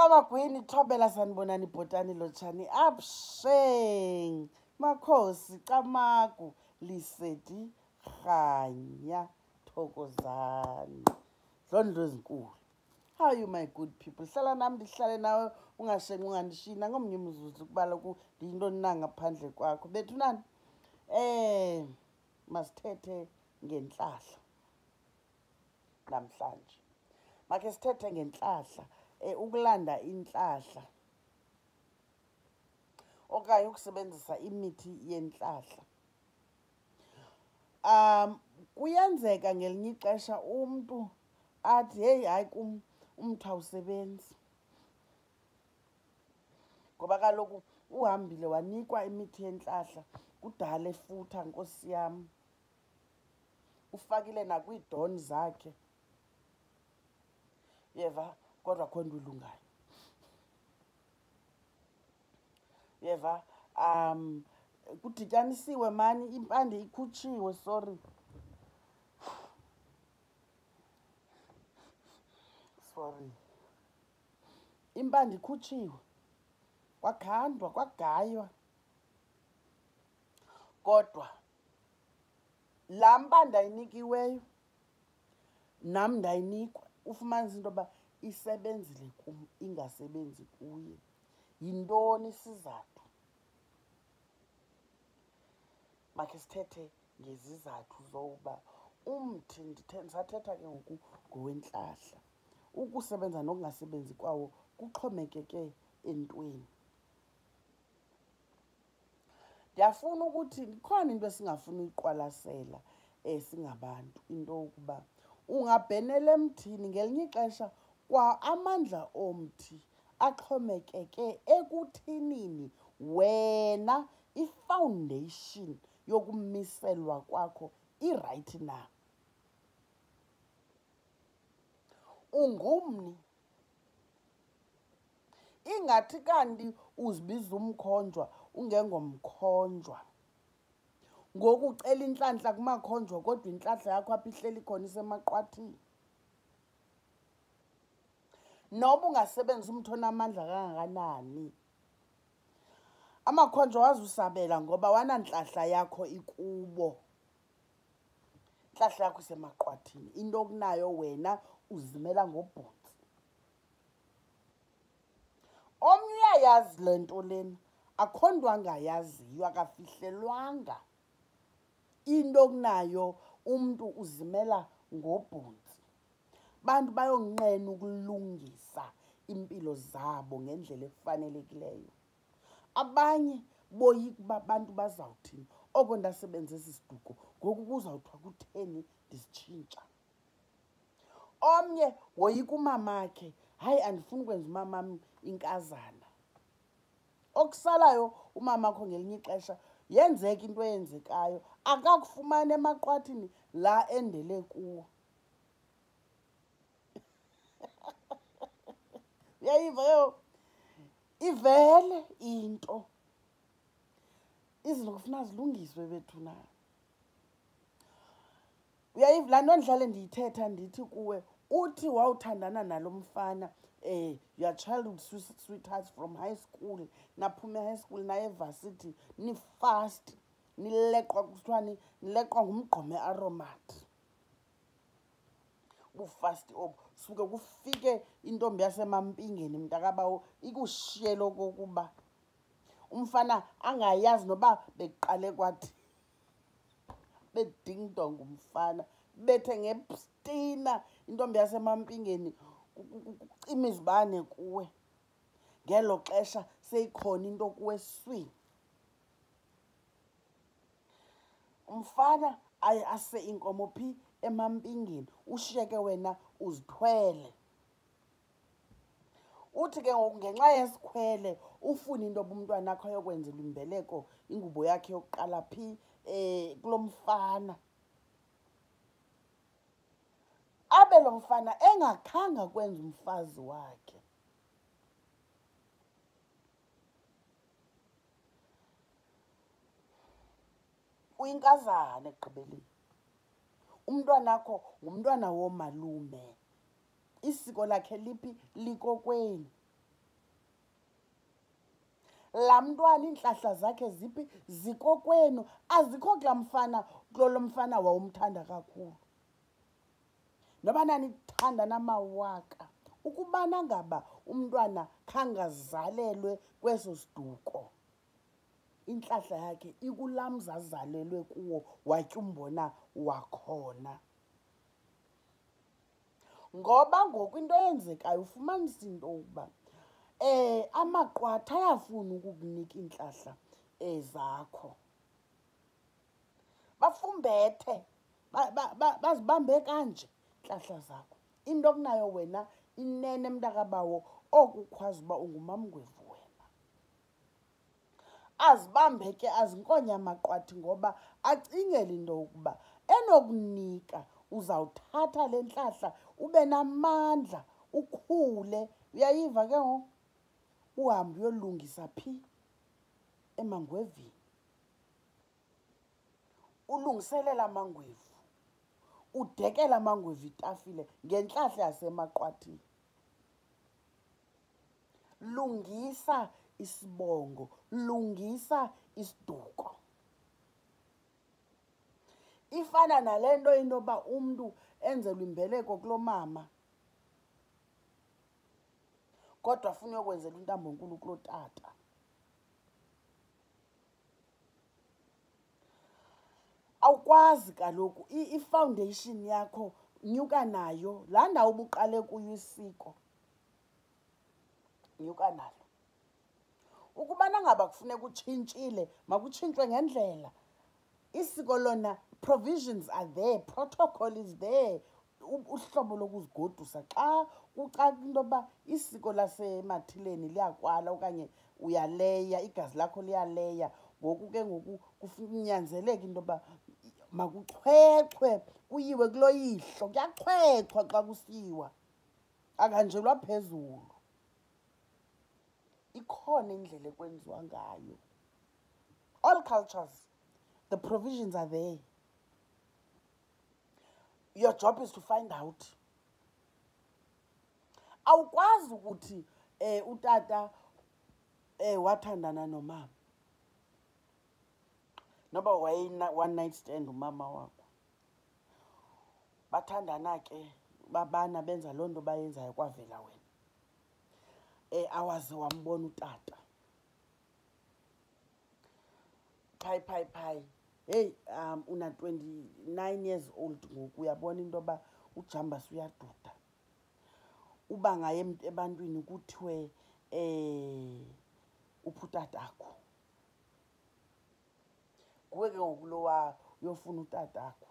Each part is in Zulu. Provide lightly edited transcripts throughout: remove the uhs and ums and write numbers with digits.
Samagwini thobela sanibonani bhotani lotshani absheng makhosi camagu lisedi Khanya thokozani zondlo ezinkulu. How are you my good people? Hlala nami ndihlale nawe ungashengi ungandishina ngomnye umzuzu kubala ndiyintoni na ngaphandle kwakho bethu nani. Masithethe ngentlahla namhlanje. Makhe sithethe ngentlahla. Ukulanda intlahla okanye ukusebenzisa imithi yentlahla. Kuyenzeka ngelinye ixesha umntu athi hey hayi kum umthi awusebenzi, ngoba kaloku uhambile wanikwa imithi yentlahla kudala efutha nkosi yam, ufakile nakwiidoni zakhe yeva, kodwa akho nto ilungayo. Yeva, kudityanisiwe mani, impande ikhutshiwe, sorry. Impande ikhutshiwe, kwakhandwa, kwagaywa, kodwa laa mpande ayinikiweyo nam ndayinikwa, ufumanisa into yoba isebenzile kum ingasebenzi kuye. Yintoni isizathu? Makhe sithethe ngezizathu zokuba umthi ndisathetha ke ngoku ngowentlahla. Ukusebenza nokungasebenzi kwawo kuxhomekeke entweni. Ndiyafuna ukuthi ikhona into esingafuni uyiqwalasela singabantu, into yokuba ungabhenela emthini ngelinye ixesha kwa amandla omthi axhomekeke ekuthinini wena i-foundation yokumiselwa kwakho irayithi na. Ungumni, ingathi kanti uzibiza umkhonjwa ungengomkhonjwa, ngoku ucela intlantla kumakhonjwa kodwa intlahla yakho apha ihleli khona isemaqwathini. Noba ungasebenzisa umthi onamandla kangakanani, amakhonjwa wazusabela ngoba wanantlahla yakho ikubo, intlahla yakho isemaqwathini, into okunayo wena uzimela ngobhontsi. Omnye uyayazi le nto lena, akho nto angayaziyo, akafihlelwanga. Into okunayo umntu uzimela ngobhontsi. Bantu bayonqena ukulungisa impilo zabo ngendlela efanelekileyo. Abanye boyika uba abantu bazawuthini, oko ndasebenzisa isiduko ngoku kuzawuthiwa kutheni ndisitshintsha. Omnye woyika umamakhe, hayi andifuni ukwenza umamam inkazana. Okusalayo umamakho ngelinye ixesha yenzeka into eyenzekayo, akakufumani emaqwathini la endele kuwo. Uyayiva yo? Ivele into, izinto kufuna zilungiswe bethu na. Uyayiva laa nto ndihlale ndiyithetha ndithi kuwe, uthi wawuthandana nalo mfana your childhood sweethearts from high school, naphuma e-high school naye evasithi, nifast, nileqwa, kusithiwa nileqwa ngumgqome aromat. Bufasti obu, suke kufike intombi yasemampingeni mntakabawo ikushiyele okokuba umfana angayazi noba beqale kwathi, bedingdong umfana, bethe ngepstina intombi yasemampingeni kucima izibane kuwe. Ngelo xesha seyikhona into kuwe eswini. Umfana aye ase inkomo phi emampingeni, ushiyeke wena uzithwele. Uthi ke ngoku ngenxa yesikhwele ufune into yoba umntwana akho ayokwenzelwa imbeleko, ingubo yakhe yokuqala phi kulo mfana. Abe lo mfana engakhange kwenza umfazi wakhe. Uyinkazana ekugqibeleni. Umntwana akho ngumntwana womalume. Isiko lakhe liphi? Likokweni. laa mntwana iintlahla zakhe ziphi zikokwenu, azikho kulo mfana wawumthanda kakhulu. Noba nithanda namawaka, ukubana ngaba umntwana khangazalelwe kweso siduko, intlahla yakhe ikulaa mzi azalelwe kuwo watya umbona wakhona. Ngoba ngoku into eyenzekayo ufumanisa into yokuba amaqwatha ayafuna ukukunika iintlahla zakho, bafumbethe bazibambe kanje iintlahla zakho. Into okunayo wena inene mntakabawo, oku ukhwazi uba ungumamngwevu wena. Azibambe ke azinkonye amaqwathi ngoba acingela into yokuba enokunika uzawuthatha le ntlahla ube namandla ukhule. Uyayiva ke ngoku? Uhambe uyolungisa phi? Emangwevini. Ulungiselela amangwevu, udekela amangwevu itafile ngentlahla yasemaqwathini. Lungisa isibongo, lungisa isiduko. Ifana nale nto into yoba umntu enzelwe imbeleko kulomama kodwa afuna uyokwenzelwa intambonkulu kulotata. Awukwazi kaloku, i-foundation yakho nyuka nayo. Laa ndawo ubuqale kuyo isiko, nyuka nalo. Ukubana ngaba kufuneka utshintshile, makutshintshwe ngendlela. Isiko lona, provisions are there, protocol is there. Uhlobo lokuzigodusa xa kucaca into yoba isiko lasemathileni liyakwala okanye uyaleya, igazi lakho liyaleya, ngoku ke ngoku kunyanzeleka into yoba makuchwechwe kuyiwe kuloyihlo. Kuyachwechwa xa kusiyiwa, akanjelwa phezulu. Ikhona indlela ekwenziwa ngayo. All cultures, the provisions are there. Your job is to find out. Awukwazi ukuthi utata wathandana nomama, noba one night stand umama wakho. Bathandana ke babana benza loo nto bayenzayo kwavela wena. Awaze wambona utata. Phayi. Hey, una 29 years old ngoku, uyabona into yoba ujambas uyaduda. Uba ngaye ebantwini kuthiwe uphi utatakho. Kuwe ke ngoku lowa uyofuna utatakho.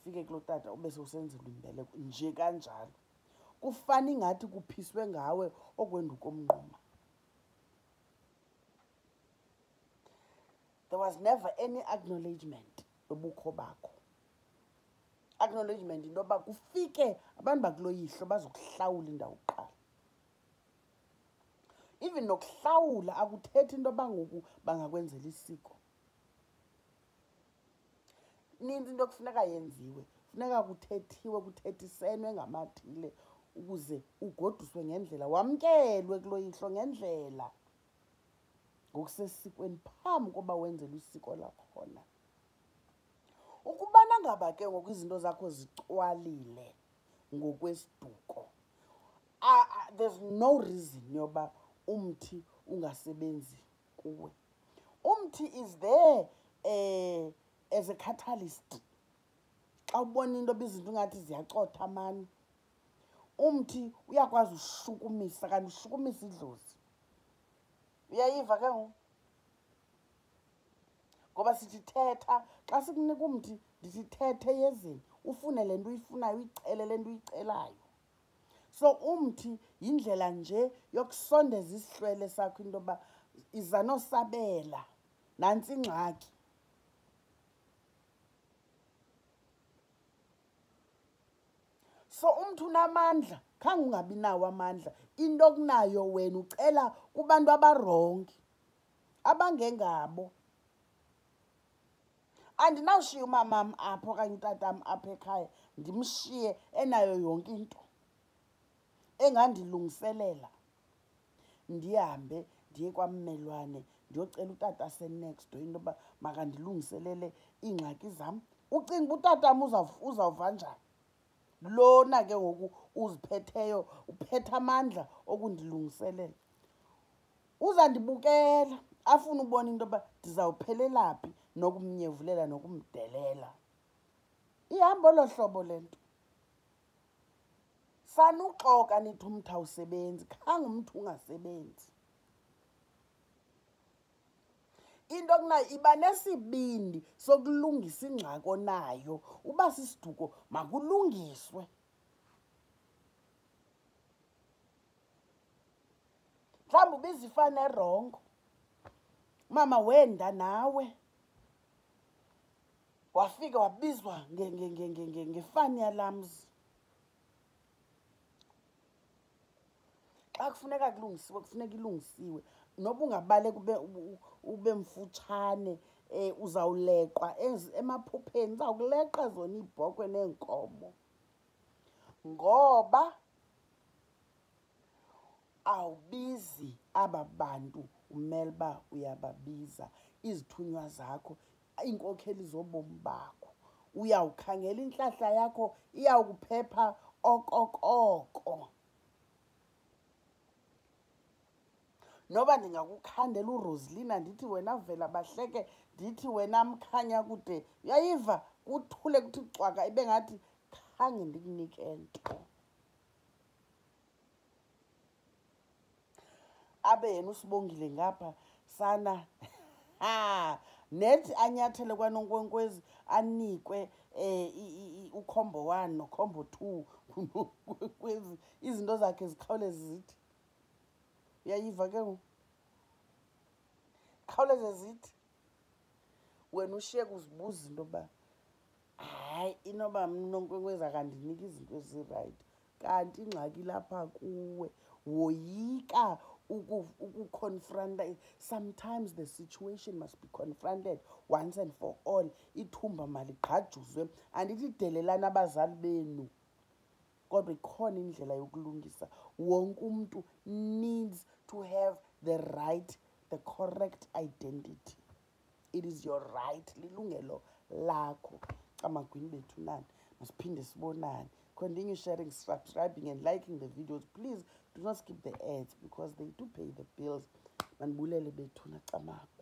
Ufike kulo tata ube sewusenzelwa imbeleko nje kanjalo. Kufana ingathi kuphiswe ngawe okwenduka omnquma. There was never any acknowledgement yobukho bakho. Acknowledgement into yoba kufike abantu bakuloyihlo bazokuhlawula indawo kuqala. Even nokuhlawula akuthethi into yoba ngoku bangakwenzela isiko. Ninzi into kufuneka yenziwe, funeka kuthethiwe, kuthethisenwe ngamathile ukuze ugoduswe ngendlela, wamkelwe kuloyihlo ngendlela ngokusesikweni phambi koba wenzelwe isiko lakhona. Ukubana ngaba ke ngoku izinto zakho zicwalile ngokwesiduko, there's no reason yoba umthi ungasebenzi kuwe. Umthi is there as a catalyst. Xa ubona into izinto ngathi ziyacotha amani, umthi uyakwazi ushukumisa, kanti ushukumisa idlozi. Uyayiva ke ngoku? Ngoba sithi thetha, xa sikunika umthi ndithi thethe eyezeni, ufune le nto uyifunayo, uyicele le nto uyicelayo. So umthi yindlela nje yokusondeza isihlwele sakho into yoba iza nosabela, nantsi ingxaki. So umthi unamandla, khange ungabi nawo amandla. Into okunayo wena ucela kubantu abarongi, abangengabo. Andinawushiya umamam apho okanye utatam apha ekhaya ndimshiye enayo yonke into engandilungiselela, ndihambe ndiye kwammelwane ndiyocela utata senext door into yoba makandilungiselele iingxaki zam. Ucinga uba utatam uzawuva njani? Lona ke ngoku uziphetheyo uphethe amandla okundilungiselela uzandibukela afune ubona into yoba ndizawuphelela phi nokumnyevulela nokumdelela. Ihamba olo hlobo le nto. Sanuxoka nithi umthi awusebenzi, khange umthi ungasebenzi. Into okunayo iba nesibindi sokulungisa ingxaki onayo. Uba sisiduko makulungiswe. Mhlawumbi ubizifana erongo, mama wenda nawe wafika wabizwa ngefani yalamzi. Xa kufuneka kulungisiwe kufuneka ilungisiwe, noba ungabaleka ube mfutshane uzawuleqwa emaphupheni, uzawukuleqa zona iibhokhwe neenkomo, ngoba awubizi aba bantu umele uba uyababiza, izithunywa zakho, iinkokheli zobomi bakho. Uyawukhangela intlahla yakho iyawukuphepha okokoko. Noba ndingakukhandela uRoselina ndithi wena vela bahleke, ndithi wena Mkhanya kude, uyayiva kuthule kuthi cwaka ibe ngathi khange ndikunike nto. Abe yena usibongile ngapha sana nethi anyathele kwanonkwenkwezi anikwe ukhombo 1 nokhombo 2 izinto zakhe zikhawuleze zithi. Uyayiva ke ngoku? Khawuleze zithi. Wena ushiyeke uzibuza into yoba hayi inoba mnonkwenkwezi akandiniki izinto ezirayithi, kanti ingxaki lapha kuwe. Woyika ukukonfronta. Sometimes the situation must be confronted once and for all. Ithumba maligqajuzwe. Andithi delelana abazali benu, kodwa ikhona indlela yokulungisa. Wonke umntu needs to have the correct identity. It is your right. Lilungelo lakho. Camagwini bethu nani. Masiphinde sibonane. Continue sharing, subscribing and liking the videos. Please do not skip the ads because they do pay the bills. Manibulele bethu na Camagu.